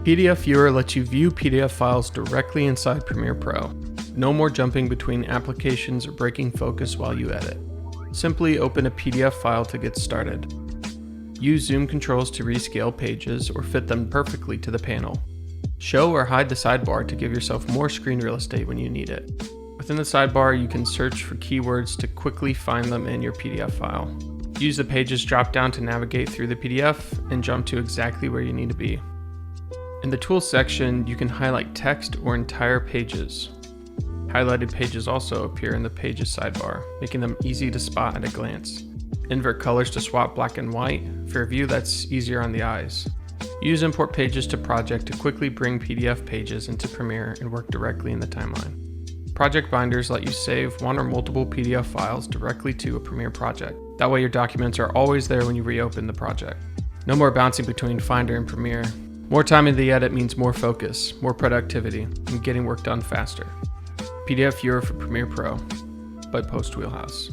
PDF Viewer lets you view PDF files directly inside Premiere Pro. No more jumping between applications or breaking focus while you edit. Simply open a PDF file to get started. Use zoom controls to rescale pages or fit them perfectly to the panel. Show or hide the sidebar to give yourself more screen real estate when you need it. Within the sidebar, you can search for keywords to quickly find them in your PDF file. Use the Pages drop-down to navigate through the PDF and jump to exactly where you need to be. In the Tools section, you can highlight text or entire pages. Highlighted pages also appear in the Pages sidebar, making them easy to spot at a glance. Invert colors to swap black and white for a view that's easier on the eyes. Use Import Pages to Project to quickly bring PDF pages into Premiere and work directly in the timeline. Project binders let you save one or multiple PDF files directly to a Premiere project. That way your documents are always there when you reopen the project. No more bouncing between Finder and Premiere. More time in the edit means more focus, more productivity, and getting work done faster. PDF Viewer for Premiere Pro by Post Wheelhouse.